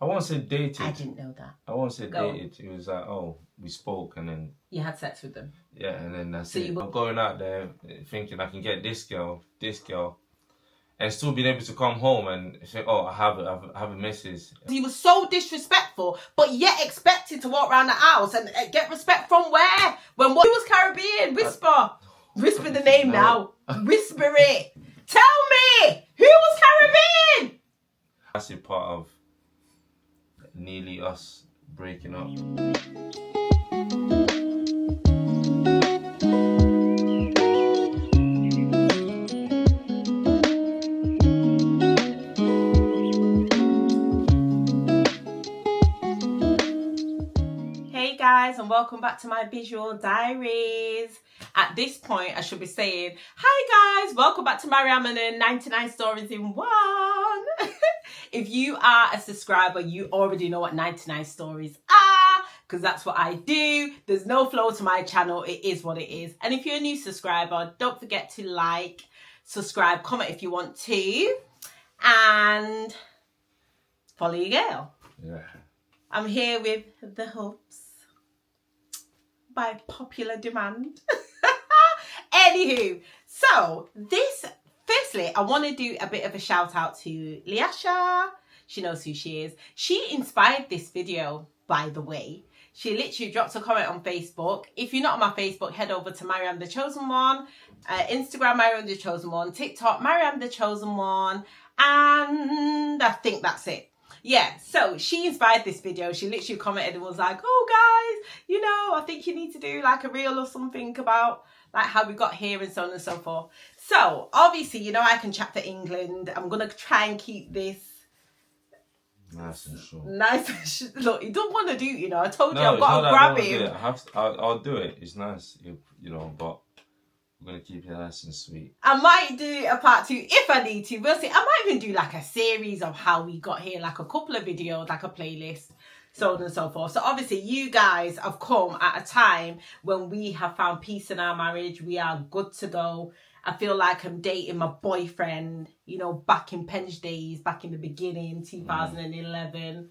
I won't say dated. I didn't know that. I won't say dated. It was like, oh, we spoke and then... You had sex with them? Yeah, and then that's so it. I'm going out there thinking I can get this girl, and still being able to come home and say, oh, I have a missus. He was so disrespectful, but yet expected to walk around the house and get respect from where? When what? Who was Caribbean? Whisper the name now. Whisper it. Tell me, who was Caribbean? That's a part of nearly us breaking up. Hey guys, and welcome back to my visual diaries. At this point, I should be saying, hi guys, welcome back to Maryam and 99 Stories in One. If you are a subscriber, you already know what 99 Stories are, because that's what I do. There's no flow to my channel. It is what it is. And if you're a new subscriber, don't forget to like, subscribe, comment if you want to, and follow your girl. Yeah. I'm here with the hopes by popular demand. Anywho, so firstly, I want to do a bit of a shout out to Liasha. She knows who she is. She inspired this video, by the way. She literally dropped a comment on Facebook. If you're not on my Facebook, head over to Maryamthechosenone, Instagram Maryamthechosenone, TikTok Maryamthechosenone, and I think that's it. Yeah, so she inspired this video. She literally commented and was like, oh guys, you know, I think you need to do like a reel or something about like how we got here and so on and so forth. So obviously, you know, I can chat for England. I'm going to try and keep this nice and short. Look, you don't want to do, you know, I told you I've got to grab him. I'll do it. It's nice, you know, but I'm going to keep it nice and sweet. I might do a part 2 if I need to. We'll see. I might even do like a series of how we got here, like a couple of videos, like a playlist, so on and so forth. So obviously you guys have come at a time when we have found peace in our marriage. We are good to go. I feel like I'm dating my boyfriend, you know, back in Penge days, back in the beginning, 2011,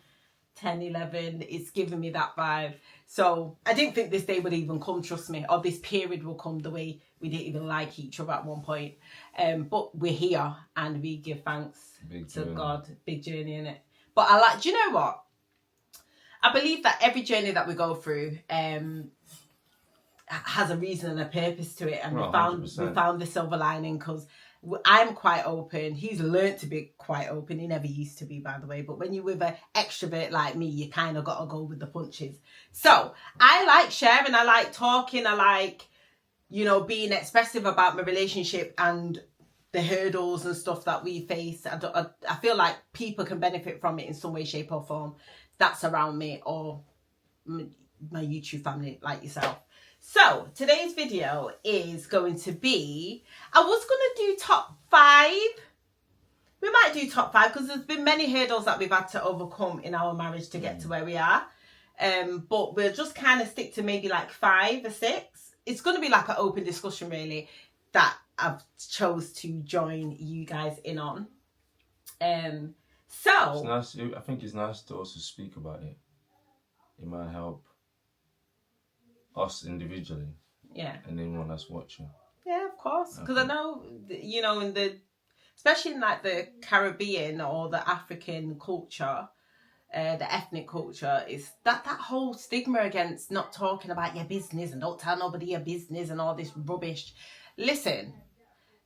10, 11. It's giving me that vibe. So I didn't think this day would even come, trust me, or this period will come the way we didn't even like each other at one point. But we're here and we give thanks to God. Big journey, innit? But I like, do you know what? I believe that every journey that we go through has a reason and a purpose to it. And we found the silver lining, because I'm quite open. He's learnt to be quite open. He never used to be, by the way. But when you're with an extrovert like me, you kind of got to go with the punches. So I like sharing. I like talking. I like, you know, being expressive about my relationship and the hurdles and stuff that we face. I feel like people can benefit from it in some way, shape or form that's around me, or my YouTube family like yourself. So today's video is going to be, I was going to do top 5. We might do top 5 because there's been many hurdles that we've had to overcome in our marriage to get to where we are. But we'll just kind of stick to maybe like 5 or 6. It's going to be like an open discussion really that I've chose to join you guys in on. So it's nice. I think it's nice to also speak about it. It might help us individually, yeah, and anyone that's watching. Yeah, of course, because I know, you know, especially in like the Caribbean or the African culture, the ethnic culture, is that whole stigma against not talking about your business and don't tell nobody your business and all this rubbish. Listen,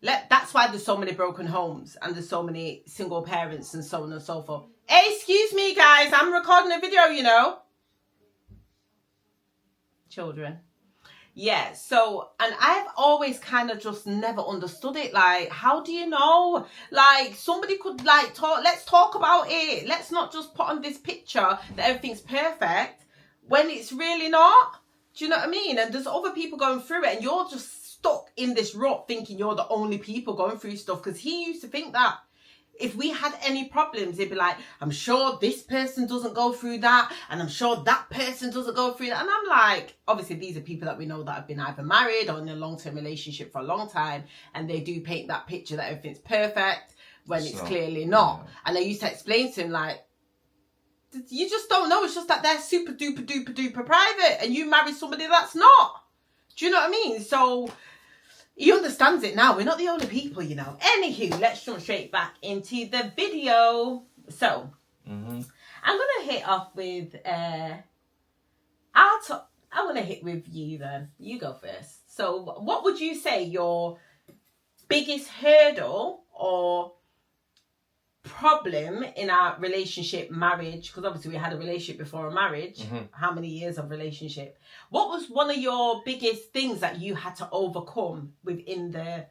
that's why there's so many broken homes and there's so many single parents and so on and so forth. Hey, excuse me guys, I'm recording a video, you know. Children. Yeah, so, and I've always kind of just never understood it. Like, how do you know? Like, somebody could like let's talk about it. Let's not just put on this picture that everything's perfect when it's really not. Do you know what I mean? And there's other people going through it and you're just stuck in this rut thinking you're the only people going through stuff, because he used to think that. If we had any problems, he'd be like, I'm sure this person doesn't go through that, and I'm sure that person doesn't go through that. And I'm like, obviously these are people that we know that have been either married or in a long-term relationship for a long time, and they do paint that picture that everything's perfect when it's clearly not. Yeah. And I used to explain to him, like, You just don't know. It's just that they're super duper duper duper private, and you marry somebody that's not. Do you know what I mean? So he understands it now. We're not the only people, you know. Anywho, let's jump straight back into the video. So I'm gonna hit off with I want to hit with you then. You go first. So what would you say your biggest hurdle or problem in our relationship, marriage, because obviously we had a relationship before a marriage. How many years of relationship? What was one of your biggest things that you had to overcome within the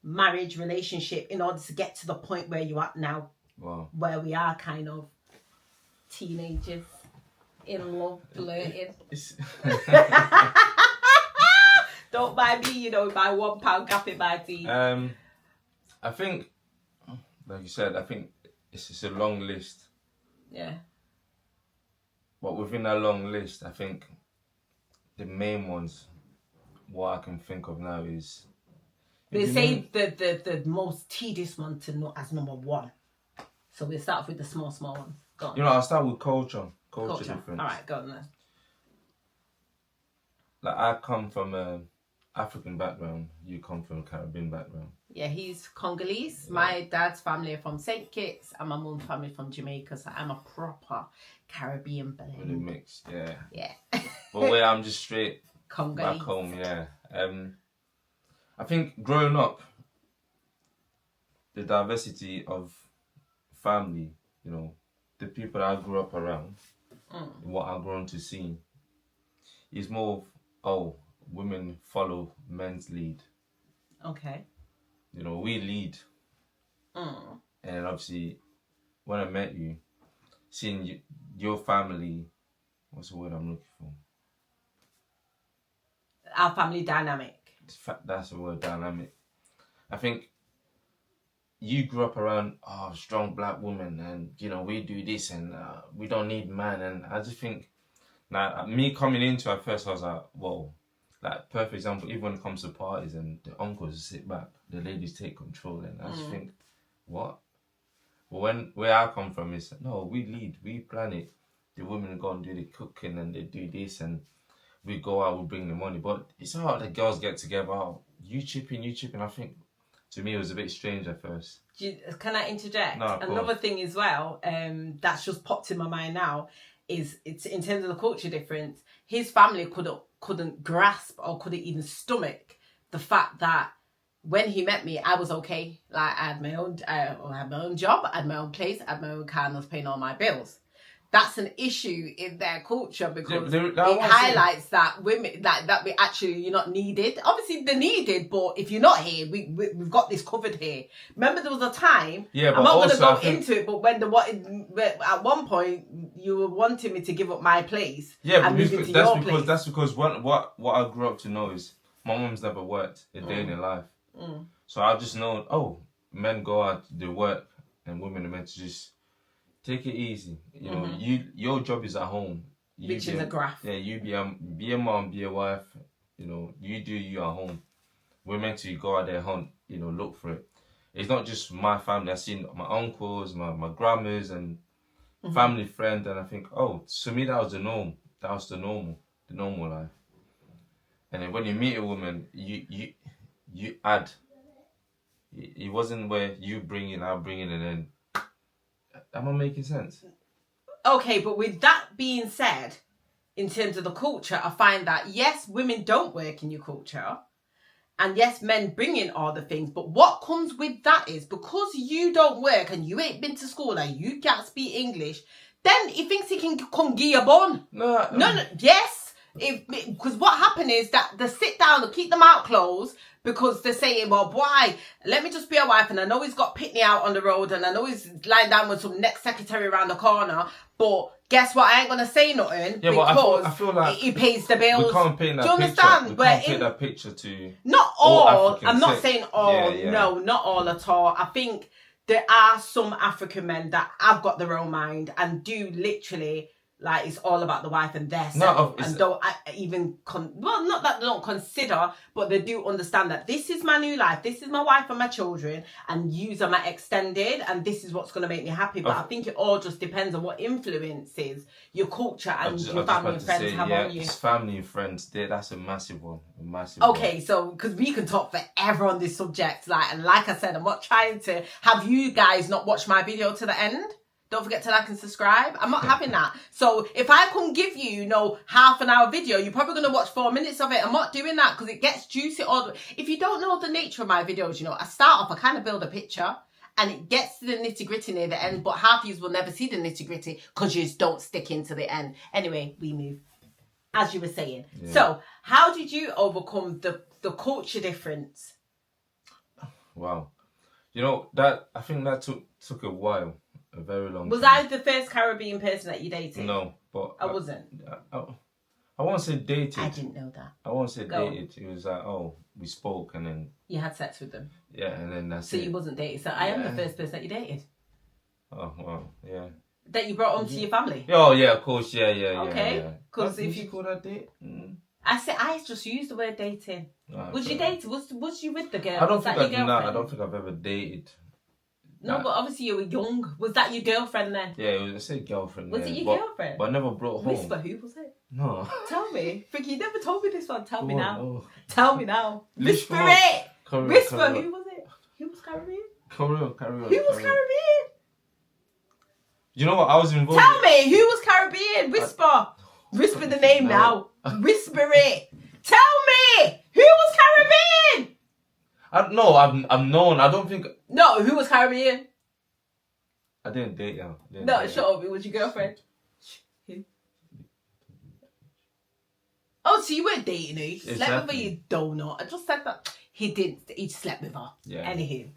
marriage relationship in order to get to the point where you are now? Wow. Where we are kind of teenagers in love, flirting. Don't buy me, you know, buy £1 cafe by tea. I think, like you said, I think it's just a long list. Yeah. But within that long list, I think the main ones, what I can think of now is... They say the most tedious one to know as number one. So we'll start off with the small ones. Go on. You know, I'll start with culture. Culture difference. All right, go on then. Like, I come from an African background. You come from a Caribbean background. Yeah, he's Congolese. Yeah. My dad's family are from St. Kitts and my mum's family from Jamaica. So I'm a proper Caribbean blend. Really mixed, yeah. Yeah. But where I'm just straight Congolese. Back home, yeah. I think growing up, the diversity of family, you know, the people that I grew up around, what I've grown to see, is more of, women follow men's lead. Okay. You know, we lead. And obviously, when I met you, seeing your family, what's the word I'm looking for? Our family dynamic. That's the word, dynamic. I think you grew up around strong black women, and you know we do this, and we don't need man. And I just think, like, me coming into at first, I was like, whoa, like perfect example. Even when it comes to parties, and the uncles sit back, the ladies take control, and I just think, what? But where I come from is no, we lead, we plan it. The women go and do the cooking, and they do this, and we go out, we bring the money. But it's not the girls get together. Oh, you chipping. I think, to me, it was a bit strange at first. Can I interject? No, another thing as well, that's just popped in my mind now, is it's in terms of the culture difference. His family couldn't grasp or couldn't even stomach the fact that when he met me, I was okay. Like I had my own job, I had my own place, I had my own car, and I was paying all my bills. That's an issue in their culture because it highlights that women that we actually, you're not needed. Obviously they're needed, but if you're not here, we've got this covered here. Remember there was a time. Yeah, but I'm not going to go into it, but at one point you were wanting me to give up my place. Yeah, and move into that's your place. That's because what I grew up to know is my mum's never worked a day in her life. So I've just known, men go out, they work, and women are meant to just take it easy. You know, your job is at home. Which is a graft. Yeah, you be a mom, be a wife. You know, you do you at home. We're meant to go out there, hunt. You know, look for it. It's not just my family. I've seen my uncles, my grandmas, and family friends, and I think, to me that was the norm. That was the normal life. And then when you meet a woman, you add. It wasn't where you bring in, I bring in, and then. Am I making sense? Okay, but with that being said, in terms of the culture, I find that yes, women don't work in your culture, and yes, men bring in all the things, but what comes with that is because you don't work and you ain't been to school and you can't speak English, then he thinks he can come give you a bun. No, yes. Because what happened is that they sit down and keep their mouth closed because they're saying, well, boy, let me just be a wife, and I know he's got Pitney out on the road, and I know he's lying down with some next secretary around the corner, but guess what? I ain't going to say nothing because I feel like he pays the bills. We can't paint that Do you understand? We can't paint that picture to not all. Africans. I'm not saying all. Yeah. No, not all at all. I think there are some African men that have got their own mind and do literally like it's all about the wife and their No, and don't even not that they don't consider, but they do understand that this is my new life, this is my wife and my children, and yous are my extended, and this is what's going to make me happy. But I think it all just depends on what influences your culture and your family and friends have on you. It's family and friends. That's a massive one. Okay, so because we can talk forever on this subject, and like I said, I'm not trying to have you guys not watch my video to the end. Don't forget to like and subscribe. I'm not having that. So if I can give you, half an hour video, you're probably going to watch 4 minutes of it. I'm not doing that because it gets juicy. If you don't know the nature of my videos, I start off, I kind of build a picture and it gets to the nitty gritty near the end, but half of you will never see the nitty gritty because you just don't stick into the end. Anyway, we move. As you were saying. Yeah. So how did you overcome the culture difference? Wow. That I think that took a while. A very long Was time. I the first Caribbean person that you dated? No, but I wasn't. I won't say dated. I didn't know that. I won't say dated. It was like, we spoke and then you had sex with them. Yeah, and then that's so it. So you wasn't dated. So I am the first person that you dated. Oh well, yeah. That you brought home to your family. Oh yeah, of course, yeah. Okay, because if you call that date. I just used the word dating. Was you dating? Was you with the girl? I don't think I've ever dated. No, but obviously you were young. Was that your girlfriend then? Yeah, I said girlfriend. Was it your girlfriend? But I never brought home. Whisper, who was it? No. Tell me. Vicky, you never told me this one. Tell me now. Oh. Tell me now. Whisper it. Whisper, who was it? Who was Caribbean? Carry on. Who was Caribbean? You know what? I was involved. Tell me, who was Caribbean? Whisper. Whisper the name now. Whisper it. Tell me, who was Caribbean? No, I'm known. I don't think. No, who was Caribbean? I didn't date her. No, shut up. It was your girlfriend. Who? Oh, so you weren't dating her. You slept with her, you donut. I just said that. He didn't. He slept with her. Yeah. Anywho.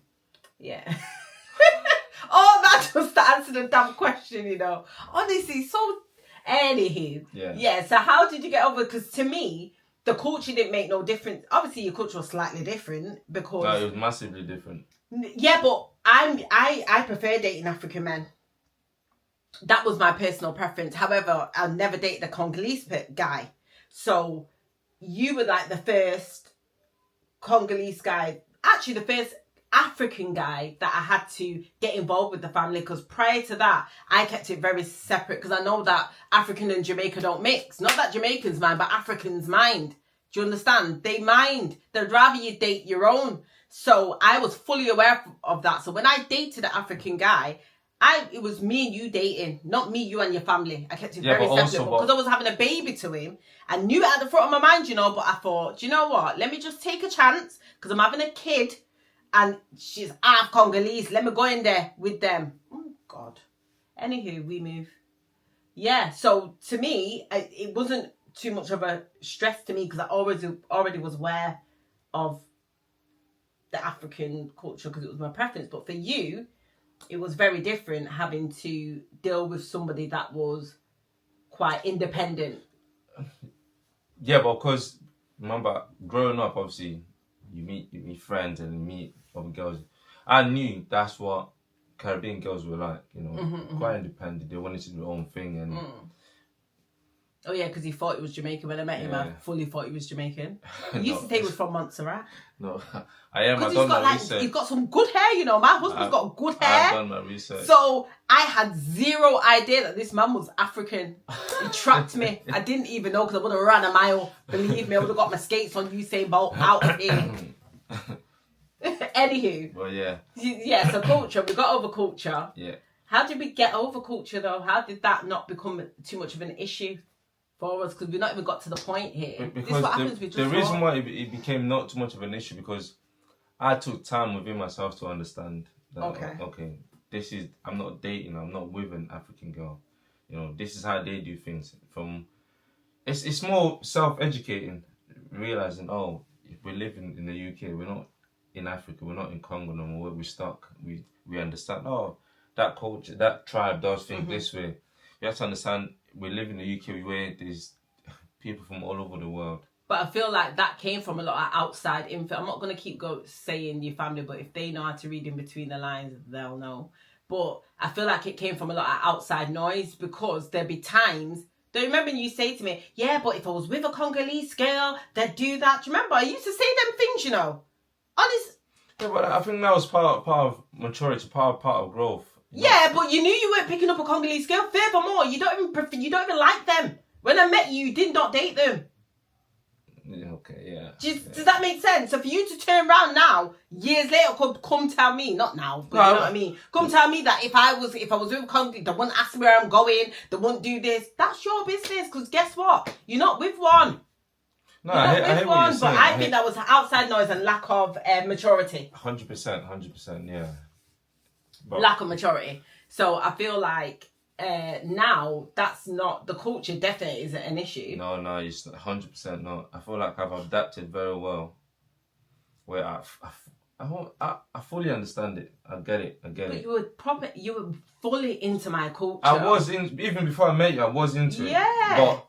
Yeah. Oh, that's just to answer the damn question, Honestly, so. Anywho. Yeah. Yeah, so how did you get over? Because to me, the culture didn't make no difference. Obviously, your culture was slightly different because... No, it was massively different. Yeah, but I prefer dating African men. That was my personal preference. However, I'll never date the Congolese guy. So, you were like the first Congolese guy. Actually, the first African guy that I had to get involved with the family, because prior to that I kept it very separate because I know that African and Jamaica don't mix. Not that Jamaicans mind, but Africans mind. Do you understand? They mind. They'd rather you date your own. So I was fully aware of that. So when I dated an African guy, it was me and you dating, not me, you and your family. I kept it very separate because I was having a baby to him. I knew it at the front of my mind, but I thought, do you know what? Let me just take a chance because I'm having a kid. And she's half Congolese. Let me go in there with them. Oh, God. Anywho, we move. Yeah, so to me, it wasn't too much of a stress to me because I already was aware of the African culture because it was my preference. But for you, it was very different having to deal with somebody that was quite independent. Yeah, but because, remember, growing up, obviously... You meet friends and you meet other girls. I knew that's what Caribbean girls were like, quite independent. They wanted to do their own thing. And Oh yeah, because he thought he was Jamaican. When I met him, I fully thought he was Jamaican. He used to say he was from Montserrat. No, I am. I've done my research. He's got some good hair, My husband's got good hair. I've done my research. So I had zero idea that this man was African. He trapped me. I didn't even know because I would have ran a mile. Believe me, I would have got my skates on Usain Bolt out of here. Anywho. Well, yeah. Yeah, so culture. We got over culture. Yeah. How did we get over culture, though? How did that not become too much of an issue for us? Because we've not even got to the point here. Because this is what happens. The reason why it became not too much of an issue because I took time within myself to understand that, okay, I'm not dating, I'm not with an African girl. This is how they do things. It's more self-educating, realizing, if we're living in the UK, we're not in Africa, we're not in Congo no more, we're stuck. We understand, that culture, that tribe does things this way. You have to understand, we live in the UK where there's people from all over the world. But I feel like that came from a lot of outside info. I'm not going to keep saying your family, but if they know how to read in between the lines, they'll know. but I feel like it came from a lot of outside noise, because there'd be times. Do you remember you say to me, yeah, but if I was with a Congolese girl, they'd do that. Do you remember? I used to say them things, you know. Honest. Yeah, but I think that was part of maturity, part of growth. Yeah, but you knew you weren't picking up a Congolese girl. Furthermore, you don't even like them. When I met you did not date them. Yeah, okay, yeah. Does that make sense? So for you to turn around now, years later, come tell me, not now, but you know what I mean? Come tell me that if I was with a Congolese, they wouldn't ask me where I'm going, they wouldn't do this. That's your business, because guess what? You're not with one. No, I hear what you're saying. But I think that was outside noise and lack of maturity. 100%, yeah. But lack of maturity. So I feel like now that's not the culture. Definitely isn't an issue. No, it's 100% not. I feel like I've adapted very well. Where I fully understand it. I get it. But you were fully into my culture. I was even before I met you. I was into it. Yeah. But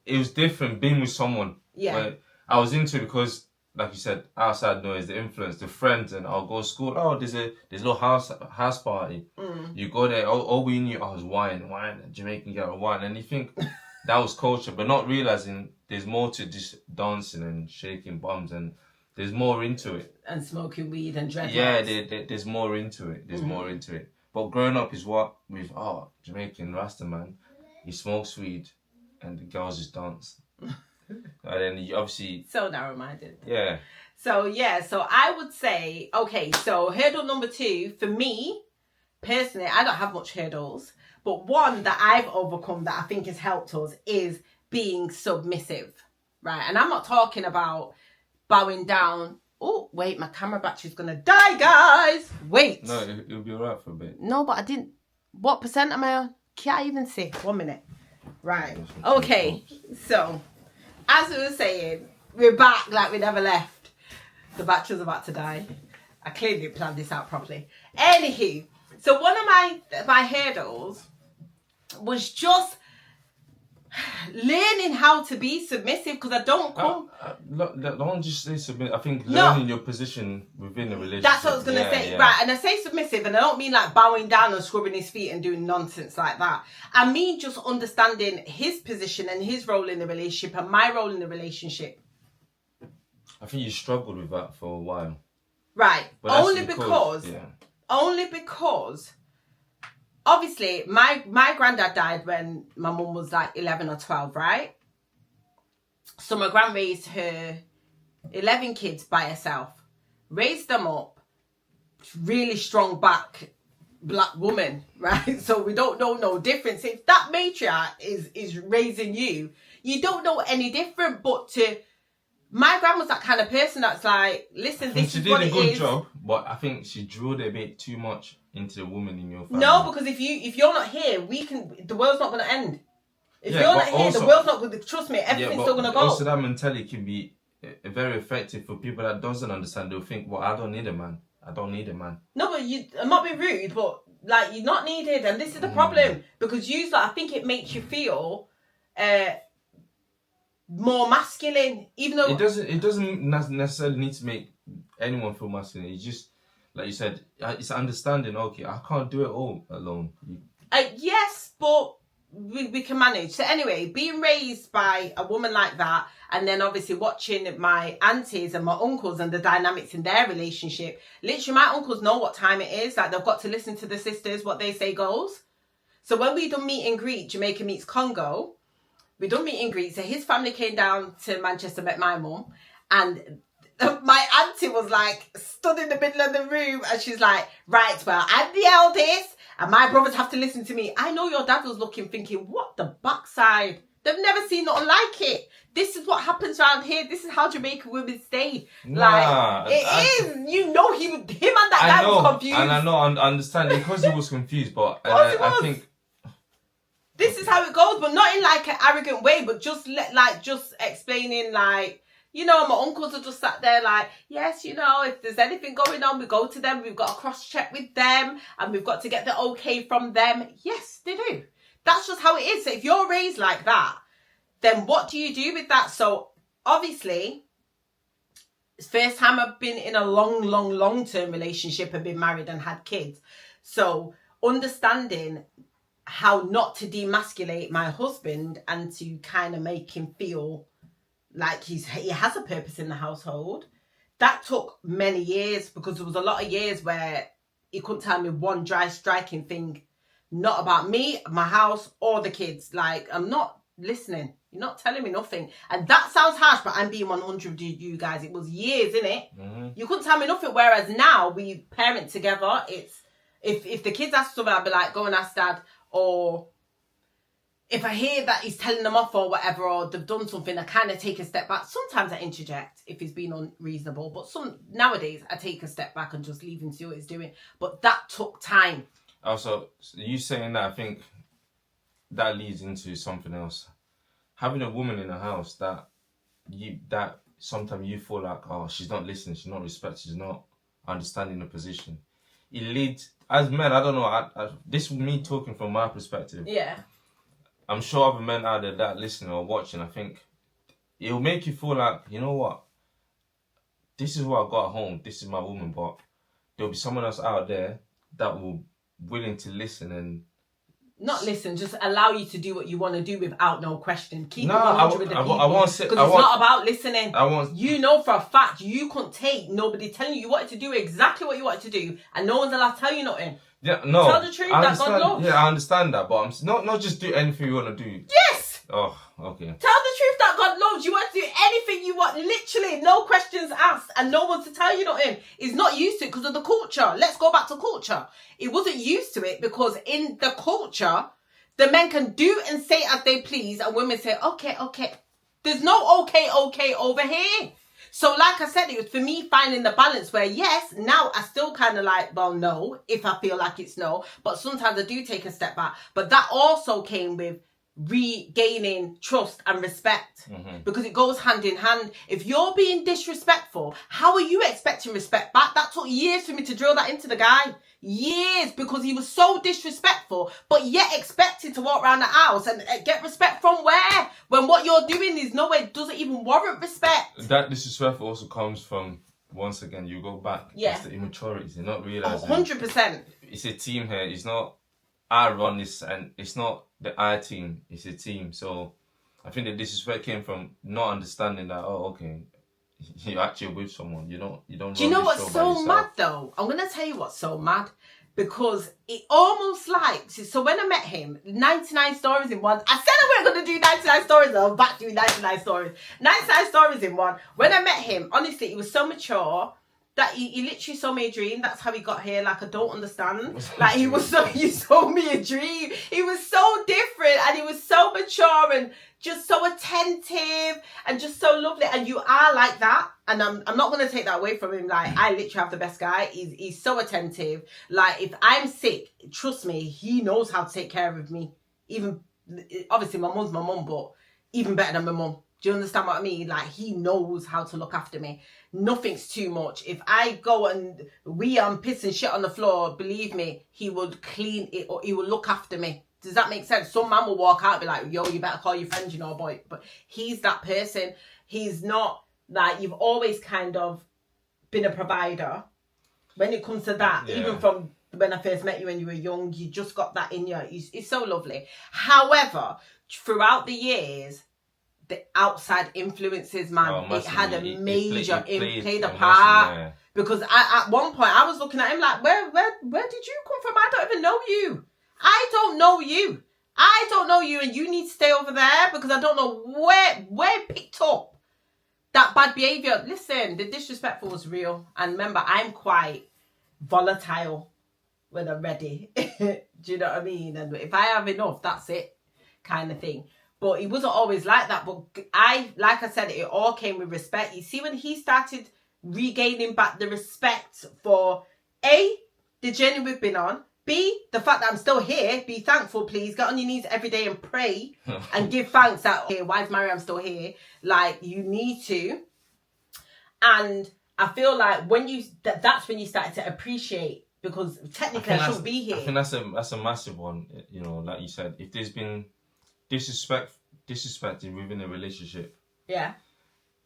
it was different being with someone. Yeah. Where I was into it because, like you said, outside noise, the influence, the friends, and I'll go to school. Oh, there's a little house party. You go there. All we knew, I was wine, Jamaican girl, wine, and you think that was culture, but not realizing there's more to just dancing and shaking bums, and there's more into it. And smoking weed and dreadlocks. Yeah, there's more into it. There's more into it. But growing up is what with Jamaican Rasta man, he smokes weed, and the girls just dance. And then you obviously... So narrow-minded. Yeah. So I would say, okay, so hurdle number 2, for me, personally, I don't have much hurdles, but one that I've overcome that I think has helped us is being submissive, right? And I'm not talking about bowing down. Oh, wait, my camera battery's going to die, guys. Wait. No, it'll be all right for a bit. No, but I didn't... What percent am I on? Can't even see. 1 minute. Right. Okay, so... As we were saying, we're back like we never left. The battery's about to die. I clearly didn't plan this out properly. Anywho, so one of my hurdles was just learning how to be submissive, because I don't come... Don't just say submissive. I think learning your position within a relationship. That's what I was going to say. Yeah. Right, and I say submissive, and I don't mean like bowing down and scrubbing his feet and doing nonsense like that. I mean just understanding his position and his role in the relationship and my role in the relationship. I think you struggled with that for a while. Right, only because obviously, my granddad died when my mum was like 11 or 12, right? So my gran raised her 11 kids by herself. Raised them up. Really strong back black woman, right? So we don't know no difference. If that matriarch is raising you, you don't know any different. But my gran was that kind of person that's like, listen, this is what it is. She did a good job, but I think she drew it a bit too much into the woman in your family. No, because if you're not here, the world's not going to end. If you're not here, the world's not going to... Trust me, everything's still going to go. Also, that mentality can be very effective for people that doesn't understand. They'll think, well, I don't need a man. No, but I'm not being rude, but like, you're not needed. And this is the problem. Because I think it makes you feel... more masculine, even though... It doesn't necessarily need to make anyone feel masculine. It's just... Like you said, it's understanding, okay, I can't do it all alone. Yes, but we can manage. So anyway, being raised by a woman like that, and then obviously watching my aunties and my uncles and the dynamics in their relationship. Literally, my uncles know what time it is. Like, they've got to listen to the sisters, what they say goes. So when we done meet and greet, Jamaica meets Congo, we done meet and greet. So his family came down to Manchester, met my mum, and... my auntie was like stood in the middle of the room, and she's like, right, well, I'm the eldest and my brothers have to listen to me. I know your dad was looking, thinking, what the backside? They've never seen nothing like it. This is what happens around here. This is how Jamaican women stay. Nah, you know, him and that guy was confused. And I know, I understand because he was confused, but I think... This is how it goes, but not in like an arrogant way, but just explaining like, you know, my uncles are just sat there like, yes, you know, if there's anything going on, we go to them. We've got to cross-check with them and we've got to get the okay from them. Yes, they do. That's just how it is. So if you're raised like that, then what do you do with that? So obviously, it's the first time I've been in a long-term relationship and been married and had kids. So understanding how not to demasculate my husband and to kind of make him feel like he has a purpose in the household. That took many years, because there was a lot of years where he couldn't tell me one dry striking thing, not about me, my house, or the kids. Like, I'm not listening. You're not telling me nothing. And that sounds harsh, but I'm being 100 with you guys. It was years, innit? Mm-hmm. You couldn't tell me nothing, whereas now we parent together. It's if the kids ask something, I'll be like, go and ask dad. Or if I hear that he's telling them off or whatever, or they've done something, I kind of take a step back. Sometimes I interject if he's being unreasonable, but nowadays I take a step back and just leave him to see what he's doing. But that took time. Also, you saying that, I think that leads into something else. Having a woman in the house that sometimes you feel like, oh, she's not listening, she's not respecting, she's not understanding the position. It leads, as men, I don't know, this is me talking from my perspective. Yeah. I'm sure other men out there that listening or watching, I think it'll make you feel like, you know what? This is what I got at home. This is my woman, but there'll be someone else out there that will willing to listen and not listen, just allow you to do what you want to do without no question. Keep it 100 with the people. Because it's not about listening. You know for a fact you couldn't take nobody telling you wanted to do exactly what you wanted to do, and no one's allowed to tell you nothing. Yeah, no. Tell the truth that God loves. Yeah, I understand that, but I'm not just do anything you want to do. Yes. Oh, okay. Tell the truth that God loves. You want to do anything you want, literally, no questions asked, and no one to tell you nothing. He's not used to it because of the culture. Let's go back to culture. He wasn't used to it because in the culture, the men can do and say as they please, and women say, okay, okay. There's no okay over here. So like I said, it was for me finding the balance where, yes, now I still kind of like, well, no, if I feel like it's no, but sometimes I do take a step back. But that also came with regaining trust and respect, because it goes hand in hand. If you're being disrespectful, how are you expecting respect back? That took years for me to drill that into the guy. Years, because he was so disrespectful, but yet expected to walk around the house and get respect from where? When what you're doing is nowhere, doesn't even warrant respect. That disrespect also comes from, once again, you go back. Yeah. It's the immaturity. You're not realizing. 100%. It's a team here. It's not I run this, and it's not the I team. It's a team. So I think the disrespect came from not understanding that. Oh, okay. You're actually with someone. You don't. Do you know what's so mad though? I'm gonna tell you what's so mad, because it almost like, so when I met him, 99 stories in one. I said I wasn't gonna do 99 stories. I'm back doing 99 stories. 99 stories in one. When I met him, honestly, he was so mature that he literally sold me a dream. That's how he got here. Like, I don't understand. Like, he sold me a dream. He was so different, and he was so mature and just so attentive and just so lovely. And you are like that. And I'm not going to take that away from him. Like, I literally have the best guy. He's so attentive. Like, if I'm sick, trust me, he knows how to take care of me. Even, obviously, my mum's my mum, but even better than my mum. Do you understand what I mean? Like, he knows how to look after me. Nothing's too much. If I go and piss and shit on the floor, believe me, he will clean it, or he will look after me. Does that make sense? Some man will walk out and be like, yo, you better call your friend, you know, boy. But he's that person. He's not like, you've always kind of been a provider. When it comes to that, even from when I first met you when you were young, you just got that in you. It's so lovely. However, throughout the years, the outside influences, man, it had a major played a part. Yeah. Because at one point I was looking at him like, where did you come from? I don't even know you. I don't know you. I don't know you, and you need to stay over there, because I don't know where it picked up that bad behaviour. Listen, the disrespectful was real, and remember, I'm quite volatile when I'm ready. Do you know what I mean? And if I have enough, that's it, kind of thing. But he wasn't always like that. But like I said, it all came with respect. You see, when he started regaining back the respect for A, the journey we've been on, B, the fact that I'm still here, be thankful, please. Get on your knees every day and pray and give thanks that, okay, why is Maryam still here? Like, you need to. And I feel like that's when you started to appreciate, because technically I shouldn't be here. I think that's a massive one, you know, like you said. If there's been disrespecting within a relationship,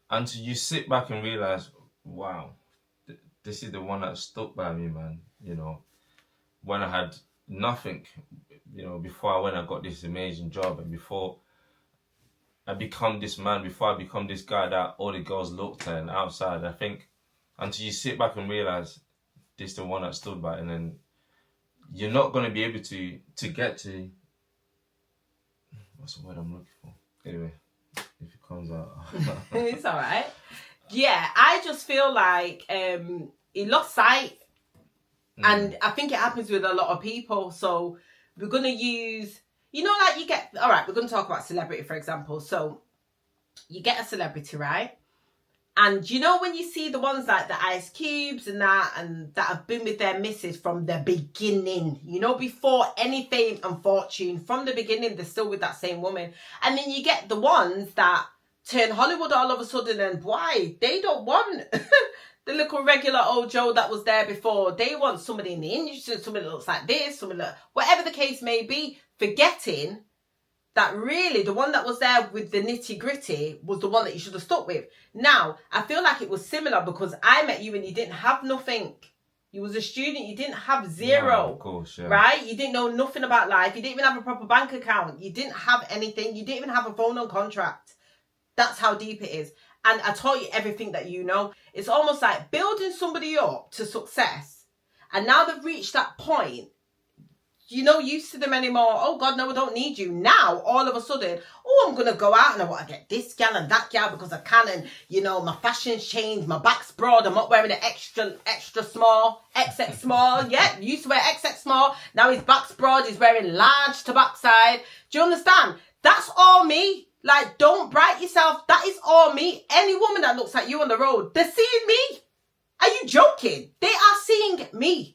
and you sit back and realize, wow, this is the one that stuck by me, man. You know, when I had nothing, before I went and got this amazing job, and before I become this man, before I become this guy that all the girls looked at and outside. I think until you sit back and realize this is the one that stood by, and then you're not going to be able to get to, what's the word I'm looking for? Anyway, if it comes out. It's all right. Yeah, I just feel like he lost sight. And I think it happens with a lot of people. So we're going to use, like you get, all right, we're going to talk about celebrity, for example. So you get a celebrity, right? And when you see the ones like the Ice Cubes and that have been with their missus from the beginning, before any fame and fortune, from the beginning, they're still with that same woman. And then you get the ones that turn Hollywood all of a sudden, and why? They don't want the little regular old Joe that was there before. They want somebody in the industry, somebody that looks like this, somebody that, whatever the case may be, forgetting that really the one that was there with the nitty gritty was the one that you should have stuck with. Now, I feel like it was similar because I met you and you didn't have nothing. You was a student, you didn't have zero. No, of course, yeah. Right? You didn't know nothing about life. You didn't even have a proper bank account. You didn't have anything. You didn't even have a phone on contract. That's how deep it is. And I taught you everything that you know. It's almost like building somebody up to success. And now they've reached that point, you're no use to them anymore. Oh, God, no, I don't need you. Now, all of a sudden, I'm going to go out and I want to get this gal and that gal because I can. And, my fashion's changed. My back's broad. I'm not wearing an extra small, XX small. Yeah, used to wear XX small. Now his back's broad. He's wearing large to backside. Do you understand? That's all me. Like, don't bright yourself. That is all me. Any woman that looks at you on the road, they're seeing me. Are you joking? They are seeing me.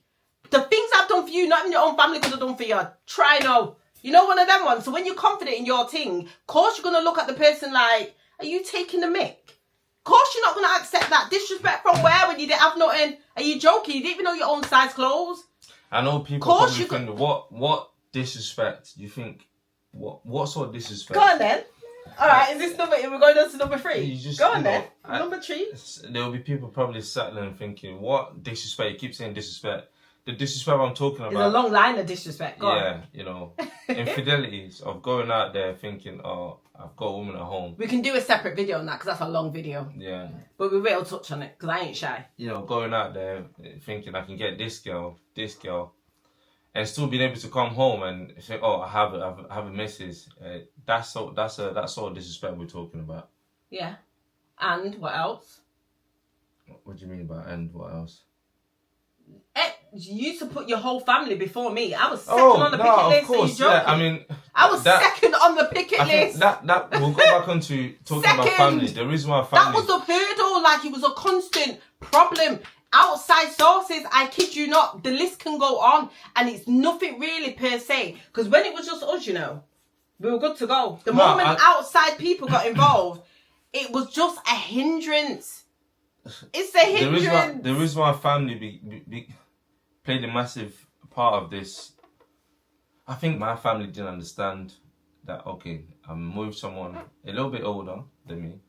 The things I've done for you, not even your own family could have done for you. Try no. One of them ones. So when you're confident in your thing, of course you're going to look at the person like, are you taking the mick? Of course you're not going to accept that disrespect from where when you didn't have nothing. Are you joking? You didn't even know your own size clothes. I know people probably think, what disrespect? You think, what sort of disrespect? Go on then. All right, is this we're going on to number 3? Go on then. Number 3. There will be people probably sat there and thinking, what disrespect? You keep saying disrespect. The disrespect I'm talking about. There's a long line of disrespect. Go on. Infidelities of going out there thinking, I've got a woman at home. We can do a separate video on that because that's a long video. Yeah. But we will touch on it because I ain't shy. Going out there thinking I can get this girl, and still being able to come home and say, I have a missus. That's sort of disrespect we're talking about. Yeah. And what else? What do you mean by and what else? You used to put your whole family before me. I was second on the picket list. Of course, yeah. I mean, I was second on the picket list. That we'll go back onto talking about family. The reason why family. That was a hurdle. Like it was a constant problem. Outside sources, I kid you not, the list can go on, and it's nothing really per se. Because when it was just us, we were good to go. The moment outside people got involved, it was just a hindrance. It's a hindrance. The reason why family played a massive part of this, I think my family didn't understand that, okay, I'm with someone a little bit older than me.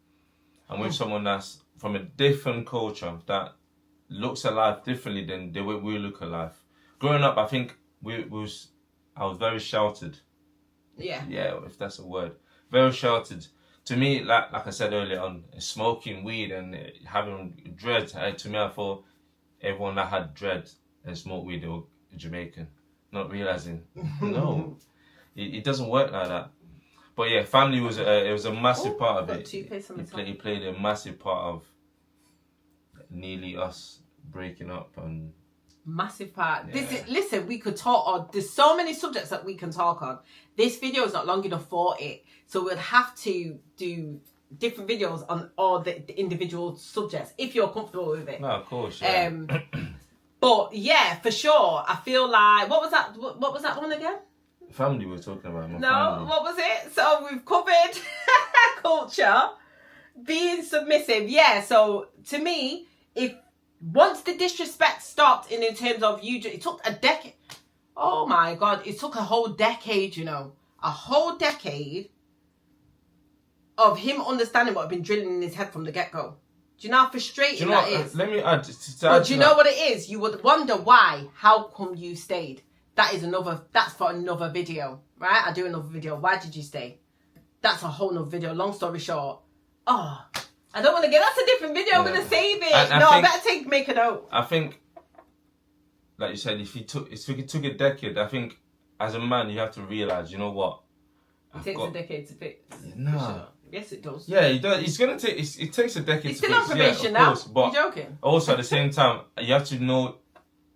I'm with someone that's from a different culture that looks at life differently than the way we look at life. Growing up, I think I was very sheltered. Yeah. Yeah, if that's a word. Very sheltered. To me, like I said earlier on, smoking weed and having dread, to me I thought everyone that had dread and smoked weed, they were Jamaican. Not realising, no, it doesn't work like that. But yeah, family was a massive part of it. It played a massive part of nearly us breaking up and massive part. Yeah. Listen, we could talk on. There's so many subjects that we can talk on. This video is not long enough for it, so we'd have to do different videos on all the individual subjects if you're comfortable with it. No, of course. Yeah. But yeah, for sure. I feel like what was that one again? Family we're talking about. Family. What was it? So we've covered culture, being submissive. Yeah. So to me, if once the disrespect stopped, in terms of it took a decade. Oh my God, it took a whole decade. A whole decade of him understanding what had been drilling in his head from the get-go. Do you know how frustrating that is? Let me add. But do you know what it is? You would wonder why. How come you stayed? That's for another video, right? I do another video. Why did you stay? That's a whole nother video. Long story short, I don't want to get. That's a different video. I'm gonna save it. I better make a note. I think, like you said, if it took a decade, I think as a man you have to realize, you know what? It takes a decade to fix. No. Sure. Yes, it does. Yeah, it does. It's gonna take. It takes a decade. It's still on probation now. Course, but you're joking. Also, at the same time, you have to know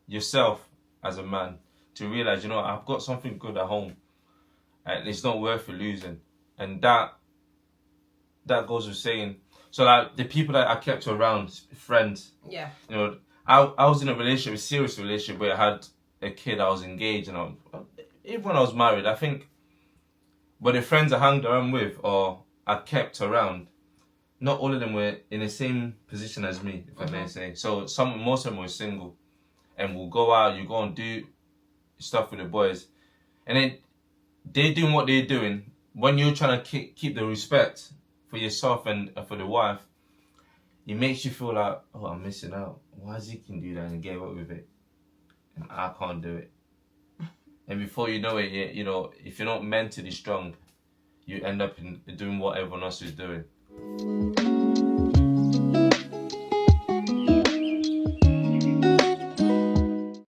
yourself as a man to realize, you know, I've got something good at home, and it's not worth it losing. And that goes with saying. So, like the people that I kept around, friends. Yeah. You know, I was in a serious relationship where I had a kid. I was engaged, and even when I was married, I think. But the friends I hung around with or I kept around, not all of them were in the same position as me, if I may say. So most of them were single, and we'll go out. You go and do stuff with the boys, and then they're doing what they're doing. When you're trying to keep the respect for yourself and for the wife, it makes you feel like, oh, I'm missing out. Why is he can do that and gave up with it, and I can't do it? And before you know it, you know, if you're not mentally strong, you end up doing what everyone else is doing.